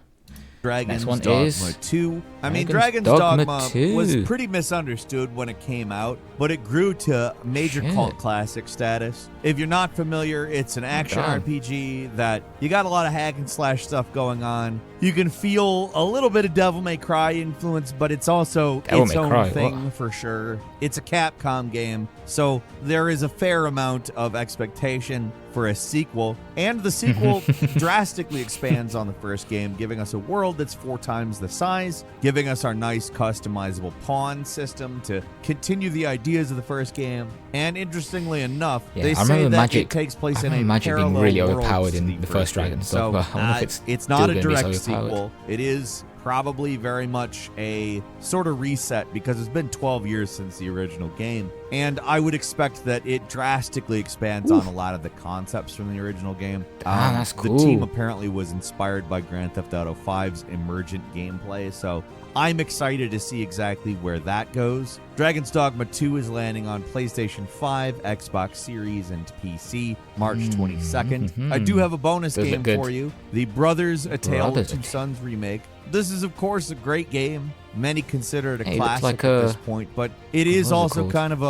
Speaker 2: Dragon's
Speaker 1: Next one
Speaker 2: Dogma
Speaker 1: is
Speaker 2: 2. I mean,
Speaker 1: Dragon's
Speaker 2: Dragon's
Speaker 1: Dogma
Speaker 2: Dogma
Speaker 1: 2.
Speaker 2: was pretty misunderstood when it came out, but it grew to major
Speaker 1: Shit.
Speaker 2: cult classic status. If you're not familiar, it's an action
Speaker 1: damn.
Speaker 2: RPG that you got a lot of hack and slash stuff going on. You can feel a little bit of Devil May Cry influence, but it's also
Speaker 1: Devil
Speaker 2: its
Speaker 1: May
Speaker 2: own
Speaker 1: Cry,
Speaker 2: thing
Speaker 1: what?
Speaker 2: for sure. It's a Capcom game, so there is a fair amount of expectation for a sequel, and the sequel drastically expands on the first game, giving us a world that's 4 times the size, giving us our nice customizable pawn system to continue the ideas of the first game. And interestingly enough,
Speaker 1: Yeah,
Speaker 2: they
Speaker 1: I
Speaker 2: say
Speaker 1: remember
Speaker 2: that
Speaker 1: Magic-
Speaker 2: it takes place
Speaker 1: I
Speaker 2: in a
Speaker 1: remember Magic being
Speaker 2: parallel
Speaker 1: really
Speaker 2: world
Speaker 1: overpowered
Speaker 2: to
Speaker 1: in the first
Speaker 2: game.
Speaker 1: Dragon's
Speaker 2: So
Speaker 1: Dogma. I wonder if it's
Speaker 2: not
Speaker 1: still
Speaker 2: a
Speaker 1: gonna be
Speaker 2: direct
Speaker 1: so overpowered.
Speaker 2: sequel. It is probably very much a sort of reset because it's been 12 years since the original game. And I would expect that it drastically expands on a lot of the concepts from the original game.
Speaker 1: That's cool.
Speaker 2: The team apparently was inspired by Grand Theft Auto 5's emergent gameplay, so I'm excited to see exactly where that goes. Dragon's Dogma 2 is landing on PlayStation 5, Xbox Series, and PC March 22nd. I do have a bonus
Speaker 1: Does look
Speaker 2: game
Speaker 1: good.
Speaker 2: for you. The Brothers: A Tale of
Speaker 1: Brothers,
Speaker 2: Two
Speaker 1: okay.
Speaker 2: Sons remake. This is, of course, a great game. Many consider it a
Speaker 1: Hey, it looks
Speaker 2: classic
Speaker 1: like
Speaker 2: at
Speaker 1: a-
Speaker 2: this point, but it is
Speaker 1: what was it
Speaker 2: also
Speaker 1: called?
Speaker 2: kind of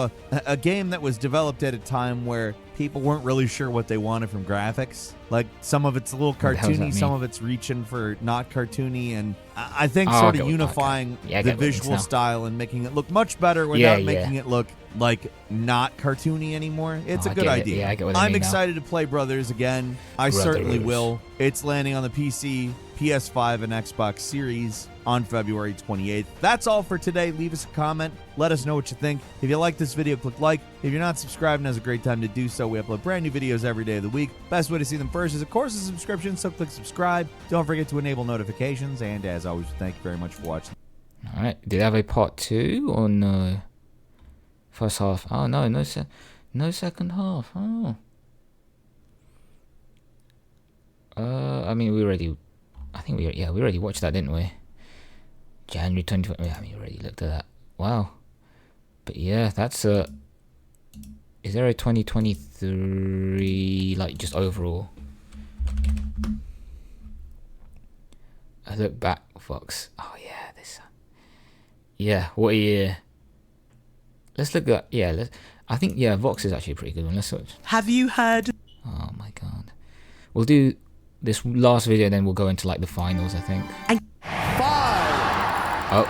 Speaker 2: a game that was developed at a time where people weren't really sure what they wanted from graphics. Like, some of it's a little
Speaker 1: What the hell does that
Speaker 2: cartoony, some
Speaker 1: mean?
Speaker 2: of it's reaching for not cartoony, and I think
Speaker 1: Oh, I
Speaker 2: sort
Speaker 1: get
Speaker 2: of
Speaker 1: what-
Speaker 2: unifying
Speaker 1: okay. Yeah, I
Speaker 2: the
Speaker 1: get what it means
Speaker 2: visual
Speaker 1: now.
Speaker 2: style and making it look much better without
Speaker 1: Yeah, yeah.
Speaker 2: making it look like not cartoony anymore. It's
Speaker 1: Oh,
Speaker 2: a
Speaker 1: I
Speaker 2: good
Speaker 1: get it.
Speaker 2: idea.
Speaker 1: Yeah, I get what they
Speaker 2: I'm
Speaker 1: mean now.
Speaker 2: excited to play Brothers again. I certainly
Speaker 1: Brothers.
Speaker 2: will. It's landing on the PC, PS5, and Xbox Series on February 28th. That's all for today. Leave us a comment. Let us know what you think. If you like this video, click like. If you're not subscribed, now's a great time to do so. We upload brand new videos every day of the week. Best way to see them first is, of course, a subscription, so click subscribe. Don't forget to enable notifications, and as always, thank you very much for watching.
Speaker 1: Alright, did I have a part 2 or no? First half. Oh no, no second half. Oh. I mean, we already watched that, didn't we? January 2020. Yeah, I mean, we already looked at that. Wow. But yeah, that's is there a 2023 like just overall? I look back, Fox. Oh yeah, this. Yeah, what a year. Let's look at I think Vox is actually a pretty good one. Let's watch.
Speaker 3: Have you heard?
Speaker 1: Oh my god. We'll do this last video, then we'll go into like the finals, I think.
Speaker 2: 5.
Speaker 1: Oh.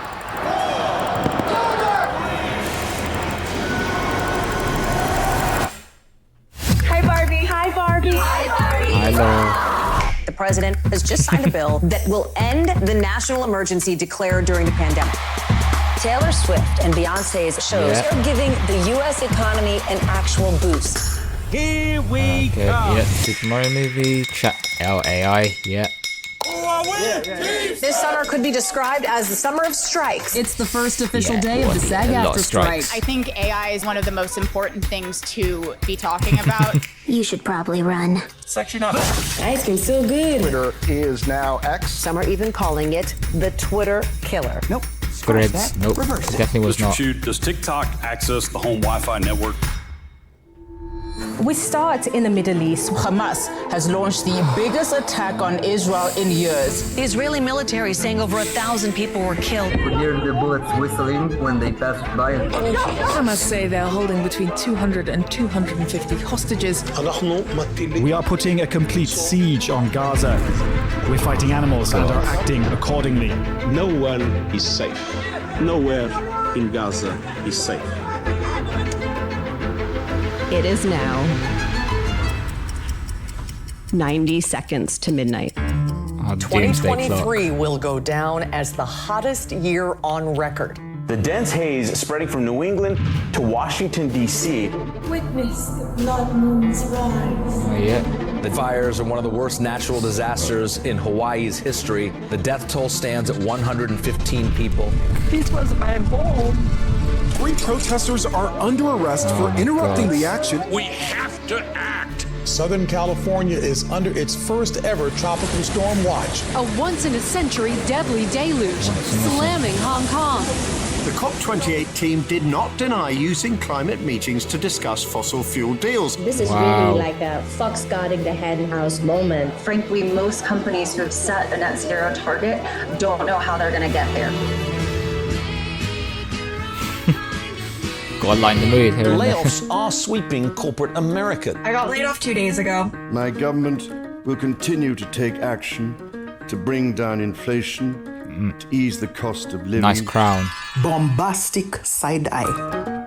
Speaker 4: Hi, Barbie. Hi, Barbie. Hi, Barbie.
Speaker 1: Hello.
Speaker 5: The president has just signed a bill that will end the national emergency declared during the pandemic. Taylor Swift and Beyonce's shows
Speaker 1: Yeah.
Speaker 5: are giving the U.S. economy an actual boost.
Speaker 6: Here we
Speaker 1: Okay,
Speaker 6: come.
Speaker 1: yeah, Super Mario movie, chat AI, yeah.
Speaker 5: This summer could be described as the summer of strikes.
Speaker 7: It's the first official
Speaker 1: Yeah,
Speaker 7: day of the SAG-AFTRA strike.
Speaker 8: I think AI is one of the most important things to be talking about.
Speaker 9: You should probably run.
Speaker 6: It's actually not.
Speaker 7: Ice cream so good.
Speaker 10: Twitter is now X.
Speaker 5: Some are even calling it the Twitter killer.
Speaker 3: Nope.
Speaker 1: Threads, nope, definitely was not.
Speaker 11: Does TikTok access the home Wi-Fi network?
Speaker 12: We start in the Middle East.
Speaker 13: Hamas has launched the biggest attack on Israel in years.
Speaker 5: The Israeli military saying over 1,000 people were killed.
Speaker 14: We hear the bullets whistling when they pass by.
Speaker 12: Hamas say they're holding between 200 and 250 hostages.
Speaker 15: We are putting a complete siege on Gaza. We're fighting animals and are acting accordingly.
Speaker 16: No one is safe. Nowhere in Gaza is safe.
Speaker 17: It is now 90 seconds to midnight.
Speaker 5: 2023 will go down as the hottest year on record.
Speaker 18: The dense haze spreading from New England to Washington, D.C.
Speaker 9: Witness the blood moon's rise.
Speaker 1: Oh, yeah.
Speaker 19: The fires are one of the worst natural disasters in Hawaii's history. The death toll stands at 115 people.
Speaker 12: This was my home.
Speaker 20: 3 protesters are under arrest for interrupting the action.
Speaker 11: We have to act.
Speaker 21: Southern California is under its first ever tropical storm watch.
Speaker 7: A once-in-a-century deadly deluge slamming Hong Kong.
Speaker 22: The COP28 team did not deny using climate meetings to discuss fossil fuel deals.
Speaker 9: This is really like a fox guarding the hen house moment.
Speaker 23: Frankly, most companies who have set a net zero target don't know how they're going to get there.
Speaker 1: Got to lighten the mood here.
Speaker 24: Layoffs are sweeping corporate America.
Speaker 25: I got laid off 2 days ago.
Speaker 26: My government will continue to take action to bring down inflation, to ease the cost of living.
Speaker 1: Nice crown.
Speaker 3: Bombastic side eye.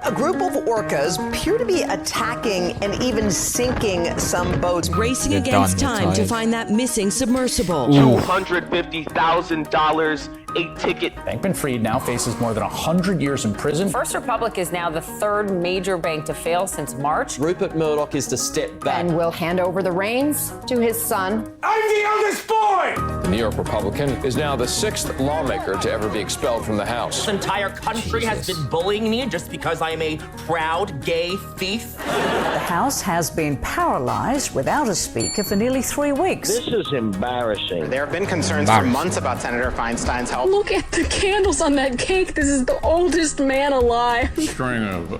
Speaker 5: A group of orcas appear to be attacking and even sinking some boats.
Speaker 7: Racing against time to find that missing submersible.
Speaker 27: $250,000 a ticket.
Speaker 28: Bankman-Fried now faces more than 100 years in prison.
Speaker 29: First Republic is now the third major bank to fail since March.
Speaker 19: Rupert Murdoch is to step back.
Speaker 29: And will hand over the reins to his son.
Speaker 6: I'm the youngest boy!
Speaker 30: The New York Republican is now the 6th lawmaker to ever be expelled from the House.
Speaker 6: This entire country has been bullying me just because I am a proud gay thief.
Speaker 31: The House has been paralyzed without a speaker for nearly 3 weeks.
Speaker 32: This is embarrassing.
Speaker 33: There have been concerns for months about Senator Feinstein's health.
Speaker 7: Look at the candles on that cake. This is the oldest man alive.
Speaker 30: String of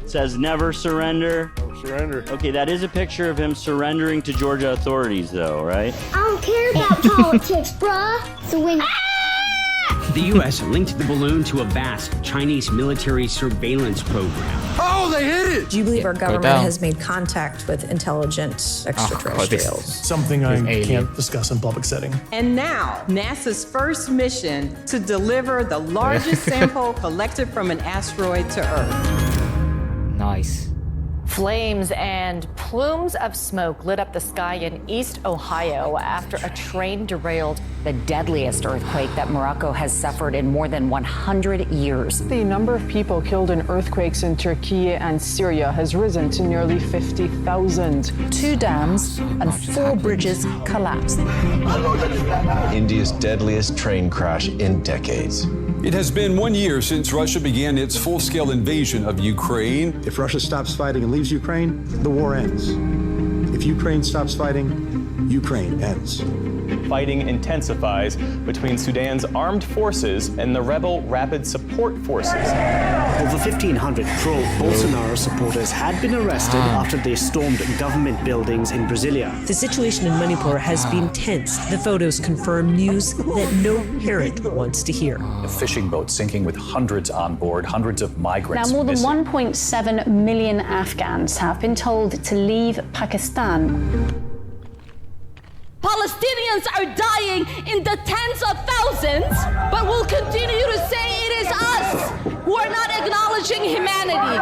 Speaker 34: says never surrender.
Speaker 32: Surrender.
Speaker 34: Okay, that is a picture of him surrendering to Georgia authorities, though, right?
Speaker 9: I don't care about politics, bruh. So when
Speaker 35: The U.S. linked the balloon to a vast Chinese military surveillance program.
Speaker 20: Oh, they hit it!
Speaker 17: Do you believe our government has made contact with intelligent extraterrestrials?
Speaker 20: Something I can't discuss in public setting.
Speaker 36: And now, NASA's first mission to deliver the largest sample collected from an asteroid to Earth.
Speaker 1: Nice.
Speaker 29: Flames and plumes of smoke lit up the sky in East Ohio after a train derailed the deadliest earthquake that Morocco has suffered in more than 100 years.
Speaker 37: The number of people killed in earthquakes in Turkey and Syria has risen to nearly 50,000.
Speaker 17: 2 dams and 4 bridges collapsed.
Speaker 38: India's deadliest train crash in decades.
Speaker 11: It has been 1 year since Russia began its full-scale invasion of Ukraine.
Speaker 20: If Russia stops fighting and leaves Ukraine, the war ends. If Ukraine stops fighting, Ukraine ends.
Speaker 39: Fighting intensifies between Sudan's armed forces and the rebel Rapid Support Forces.
Speaker 40: Over 1,500 pro-Bolsonaro supporters had been arrested after they stormed government buildings in Brasilia.
Speaker 7: The situation in Manipur has been tense. The photos confirm news that no parent wants to hear.
Speaker 28: A fishing boat sinking with hundreds on board, hundreds of migrants.
Speaker 8: Now, more than
Speaker 28: missing.
Speaker 8: 1.7 million Afghans have been told to leave Pakistan.
Speaker 41: Palestinians are dying in the tens of thousands, but we'll continue to say it is us who are not acknowledging humanity.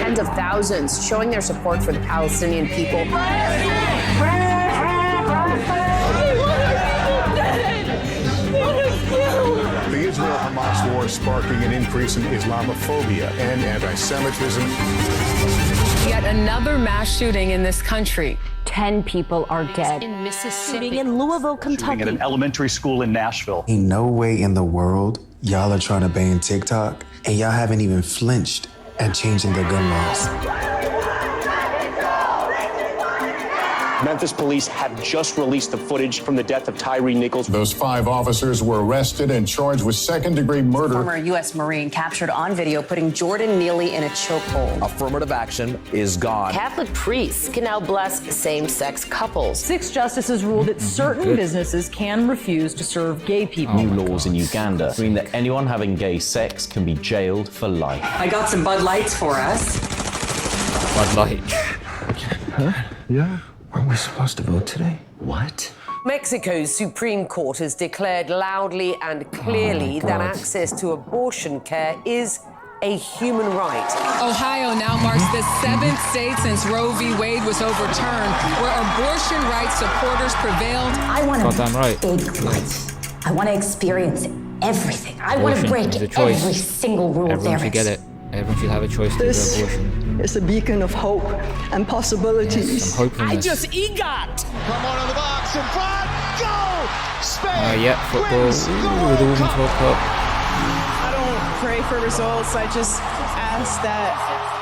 Speaker 29: Tens of thousands showing their support for the Palestinian people.
Speaker 10: The Israel-Hamas war
Speaker 20: sparking an increase in Islamophobia and anti-Semitism.
Speaker 2: Yet another mass shooting in this country.
Speaker 8: 10 people are dead.
Speaker 41: In Mississippi. In Louisville, Kentucky.
Speaker 28: At an elementary school in Nashville.
Speaker 3: Ain't no way in the world y'all are trying to ban TikTok and y'all haven't even flinched at changing their gun laws.
Speaker 4: Memphis police have just released the footage from the death of Tyree Nichols.
Speaker 20: Those 5 officers were arrested and charged with second-degree murder.
Speaker 29: Former U.S. Marine captured on video putting Jordan Neely in a chokehold.
Speaker 5: Affirmative action is gone.
Speaker 6: Catholic priests can now bless same-sex couples.
Speaker 12: 6 justices ruled that certain businesses can refuse to serve gay people.
Speaker 28: New laws in Uganda mean that anyone having gay sex can be jailed for life.
Speaker 36: I got some Bud Lights for us.
Speaker 1: Bud Light.
Speaker 3: Huh? Yeah? Weren't we supposed to vote today?
Speaker 6: What? Mexico's Supreme Court has declared loudly and clearly that access to abortion care is a human right.
Speaker 2: Ohio now marks the 7th state since Roe v. Wade was overturned, where abortion rights supporters prevailed.
Speaker 13: I want
Speaker 1: Goddamn right.
Speaker 13: big life. I want to experience everything. I want to break
Speaker 1: is a choice.
Speaker 13: every single rule
Speaker 1: Everyone
Speaker 13: there
Speaker 1: should get
Speaker 13: is.
Speaker 1: it. Everyone should have a choice to do abortion.
Speaker 14: It's a beacon of hope and possibilities.
Speaker 1: Yes, some hopefulness.
Speaker 6: EGOT.
Speaker 10: Come on the box in front. Go! Spain.
Speaker 1: Yeah, football. Ooh, the Women's World Cup.
Speaker 15: I don't pray for results. I just ask that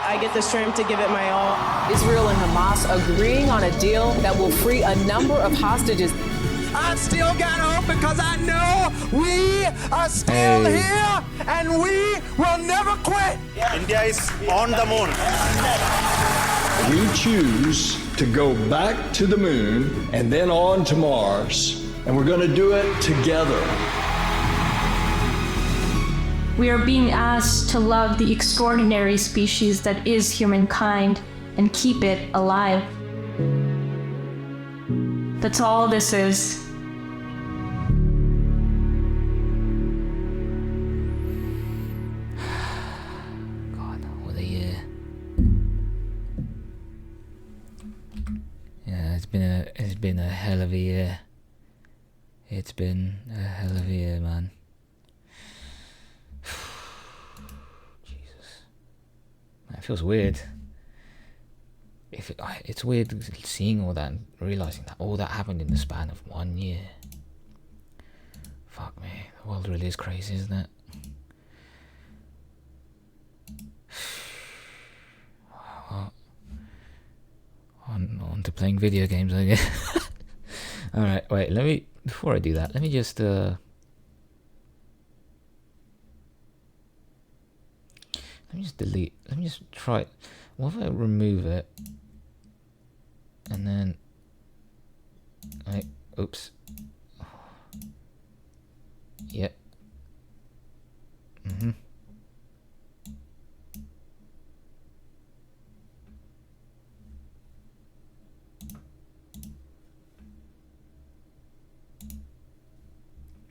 Speaker 15: I get the strength to give it my all.
Speaker 2: Israel and Hamas agreeing on a deal that will free a number of hostages.
Speaker 10: I still got hope because I know we are still here and we will never quit.
Speaker 14: India is on the moon.
Speaker 16: We choose to go back to the moon and then on to Mars, and we're going to do it together.
Speaker 41: We are being asked to love the extraordinary species that is humankind and keep it alive. That's all this is.
Speaker 1: God, what a year. Yeah, it's been a hell of a year. It's been a hell of a year, man. Jesus. Man, it feels weird. It's weird seeing all that and realizing that all that happened in the span of 1 year. Fuck me, the world really is crazy, isn't it? Well, on to playing video games, I guess. Alright, wait, before I do that, let me just delete, let me just try, what if I remove it, and then, oops, yep,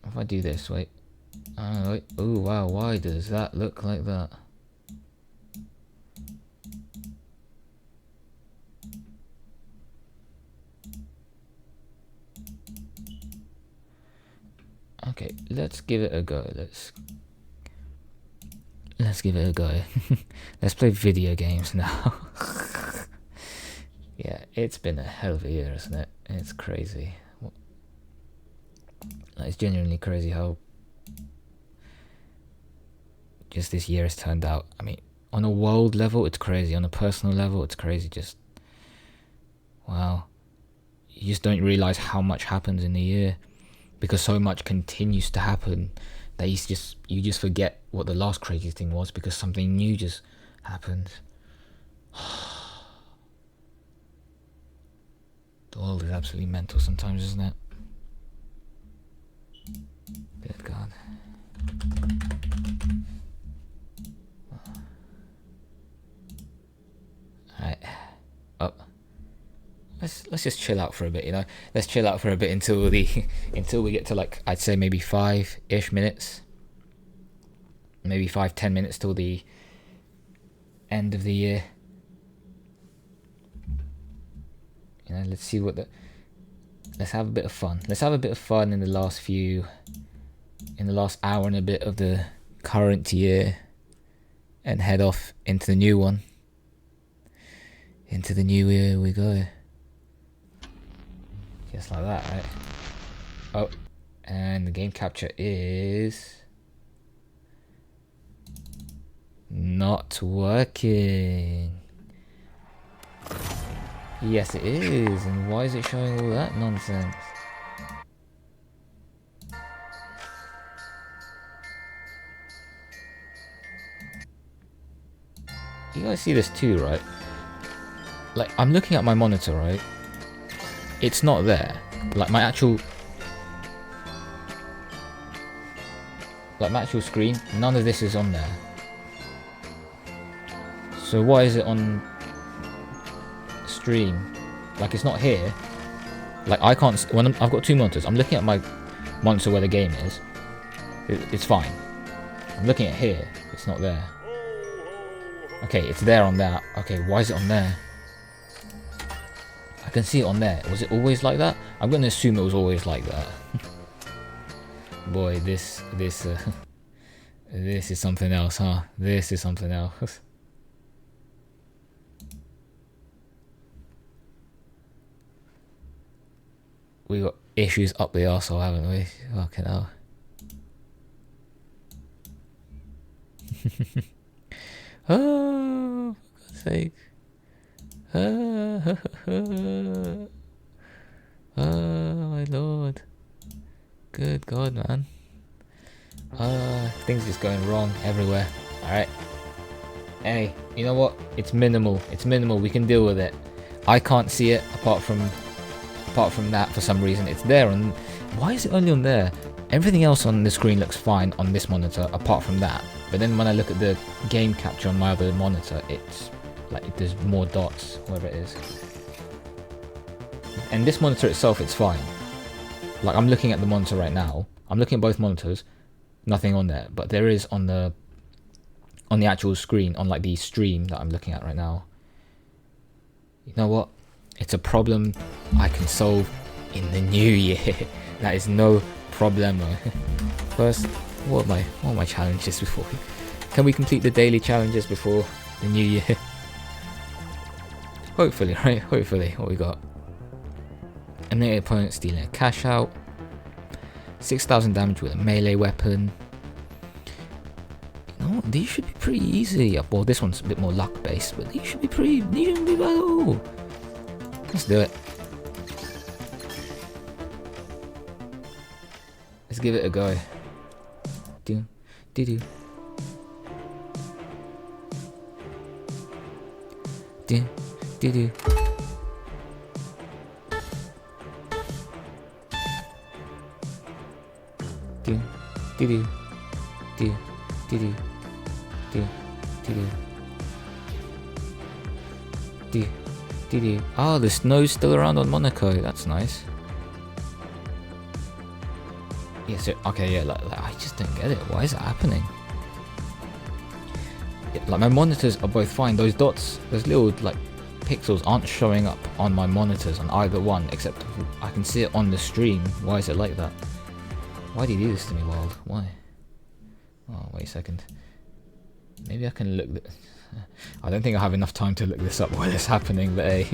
Speaker 1: if I do this, wait, oh wow, why does that look like that? Okay, let's give it a go. Let's give it a go. Let's play video games now. Yeah, it's been a hell of a year, isn't it? It's crazy. It's genuinely crazy how just this year has turned out. I mean, on a world level, it's crazy. On a personal level, it's crazy. Just, wow. You just don't realize how much happens in a year, because so much continues to happen that you just forget what the last crazy thing was because something new just happened. The world is absolutely mental sometimes, isn't it? Good God. Alright. Up. Let's just chill out for a bit, you know. Let's chill out for a bit until we get to, like, I'd say maybe 5-ish minutes. Maybe 5-10 minutes till the end of the year. You know, let's see let's have a bit of fun. Let's have a bit of fun in the last hour and a bit of the current year and head off into the new one. Into the new year we go. Just like that, right? Oh, and the game capture is not working. Yes, it is. And why is it showing all that nonsense? You guys see this too, right? Like, I'm looking at my monitor, right? It's not there. Like, my actual screen, none of this is on there. So why is it on stream? Like, it's not here. Like, I can't, I've got two monitors. I'm looking at my monitor where the game is. It's fine. I'm looking at here. It's not there. Okay, it's there on that. Okay, why is it on there? I can see it on there. Was it always like that? I'm going to assume it was always like that. Boy, this is something else, huh? This is something else. We got issues up the arsehole, haven't we? Fucking hell. Oh, for God's sake. Oh my lord. Good God, man. Things just going wrong everywhere. Alright. Hey, you know what? It's minimal. It's minimal. We can deal with it. I can't see it apart from that for some reason. It's there on... Why is it only on there? Everything else on the screen looks fine on this monitor apart from that. But then when I look at the game capture on my other monitor, it's like there's more dots, whatever it is. And this monitor itself, it's fine. Like, I'm looking at the monitor right now. I'm looking at both monitors. Nothing on there. But there is on the actual screen, on like the stream that I'm looking at right now. You know what? It's a problem I can solve in the new year. That is no problemo. First, what are my challenges before? Can we complete the daily challenges before the new year? Hopefully, right? Hopefully. What we got? Eliminate opponent stealing a cash out. 6,000 damage with a melee weapon. You know what? These should be pretty easy. Well, this one's a bit more luck based, but these should be pretty. These shouldn't be bad at all. Let's do it. Let's give it a go. Do do do. Do do do. Do do do. Do do do. Do do do. Do do do. Oh, the snow's still around on Monaco. That's nice. Yeah, so, okay, yeah, like, I just don't get it. Why is it happening? Yeah, like, my monitors are both fine. Those dots, those little, like, pixels aren't showing up on my monitors on either one, except I can see it on the stream. Why is it like that? Why do you do this to me, Wild? Why? Oh, wait a second. Maybe I can look... I don't think I have enough time to look this up while it's happening, but hey...